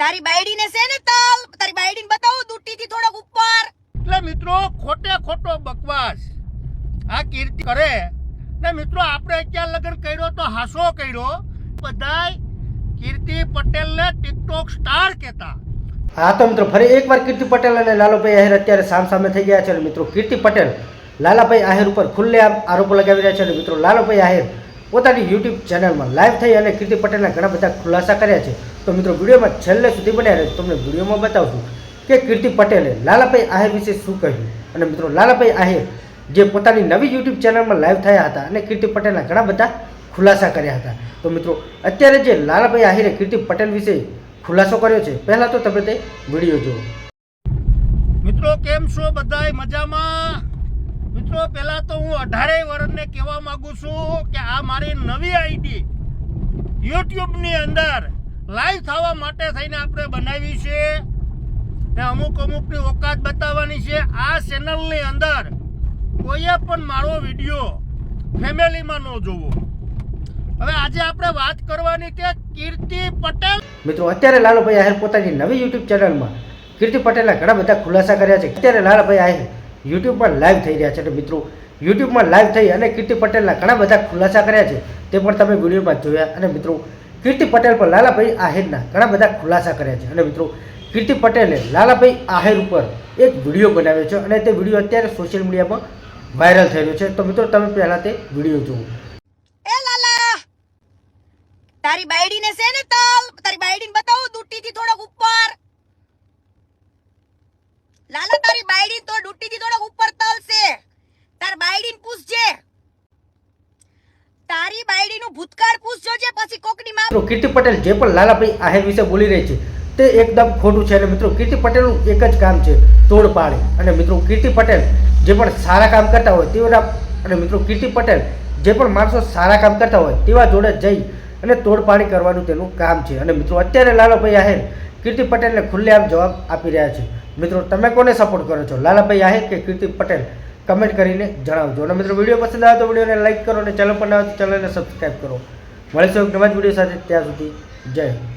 તારી બાયડીને છે ને તાલ, તારી બાયડીને બતાવું દુટ્ટીથી થોડોક ઉપર. એટલે મિત્રો ખોટે ખોટો બકવાસ આ કીર્તિ કરે ને મિત્રો આપણે અત્યાર લગન કર્યો તો હાસો કર્યો બધાય કીર્તિ પટેલને ટિકટોક સ્ટાર કહેતા. હા તો મિત્રો ફરી એકવાર કીર્તિ પટેલ અને લાલાભાઈ આહિર અત્યારે સામે થઈ ગયા છે અને મિત્રો કીર્તિ પટેલ લાલાભાઈ આહિર ઉપર ખુલ્લેઆમ આરોપો લગાવી રહ્યા છે અને મિત્રો લાલાભાઈ આહિર પોતાની યુટ્યુબ ચેનલમાં લાઈવ થઈ અને કીર્તિ પટેલના ઘણા બધા ખુલાસા કર્યા છે. તો મિત્રો વિડીયોમાં છેલ્લે સુધી બન્યા રહે તમને વિડીયોમાં બતાવશું કે કીર્તિ પટેલે લાલાભાઈ આહિર વિશે શું કહ્યું અને મિત્રો લાલાભાઈ આહિર જે પોતાની નવી યુટ્યુબ ચેનલમાં લાઈવ થયા હતા અને કીર્તિ પટેલના ઘણા બધા ખુલાસા કર્યા હતા. તો મિત્રો અત્યારે જે લાલાભાઈ આહિરે કીર્તિ પટેલ વિશે ખુલાસો કર્યો છે પહેલા તો તમે તે વિડીયો જુઓ. મિત્રો કેમ છો બધાય મજામાં? મિત્રો પહેલા તો હું 18 વર્ષને કહેવા માંગુ છું કે આ મારી નવી આઈડી યુટ્યુબની અંદર લાઈવ થવા માટે થઈને આપણે બનાવી છે ને અમુકની ઓકાત બતાવવાની છે. આ ચેનલની અંદર કોઈએ પણ મારો વિડીયો ફેમિલીમાં ન જોવો. હવે આજે આપણે વાત કરવાની કે કીર્તિ પટેલ. મિત્રો અત્યારે લાલાભાઈ આહિર પોતાની નવી યુટ્યુબ ચેનલમાં કીર્તિ પટેલના ઘણા બધા ખુલાસા કર્યા છે. અત્યારે લાલાભાઈ આહિર યુટ્યુબમાં લાઈવ થઈ રહ્યા છે અને મિત્રો યુટ્યુબમાં લાઈવ થઈ અને કીર્તિ પટેલના ઘણા બધા ખુલાસા કર્યા છે તે પણ તમે વિડીયોમાં જોયા. અને મિત્રો કીર્તિ પટેલ પર લાલાભાઈ આહિરના ઘણા બધા ખુલાસા કર્યા છે અને મિત્રો કીર્તિ પટેલે લાલાભાઈ આહિર ઉપર એક વિડીયો બનાવ્યો છે અને તે વિડીયો અત્યારે સોશિયલ મીડિયામાં વાયરલ થઈ રહ્યો છે. તો મિત્રો તમે પહેલા તે વિડીયો જુઓ. એ લાલા, તારી બાયડીને છે ને તાલ, તારી બાયડીને બતાવું દુટ્ટીથી થોડોક ઉપર. લાલા તારી બાયડી તો દુટ્ટીથી થોડોક ઉપર તલશે. તાર બાયડીને પૂછજે, તારી બાયડીનું ભૂતકાળ પૂછજો જે પછી કોકની માં. મિત્રો કીર્તિ પટેલ જે પણ લાલાભાઈ આહિર વિશે બોલી રહી છે તે એકદમ ખોટું છે અને મિત્રો કીર્તિ પટેલનું એક જ કામ છે તોડ પાડે. અને મિત્રો કીર્તિ પટેલ જે પણ સારા કામ કરતા હોય તેવા અને મિત્રો કીર્તિ પટેલ જે પણ માણસો સારા કામ કરતા હોય તેવા જોડે જઈ અને તોડપાડી કરવાનું તેનું કામ છે. અને મિત્રો અત્યારે લાલાભાઈ આહિર કીર્તિ પટેલને ખુલ્લેઆમ જવાબ આપી રહ્યા છે. મિત્રો તમે કોને સપોર્ટ કરો છો, લાલાભાઈ આહિર કે કીર્તિ પટેલ? કમેન્ટ કરીને જણાવજો. અને મિત્રો વિડીયો પસંદ આવે તો વિડીયોને લાઈક કરો અને ચેનલ પર ના આવે તો ચેનલને સબસ્ક્રાઈબ કરો. મળીશું એક નવા જ વિડીયો સાથે. ત્યાં સુધી જય હિન્દ.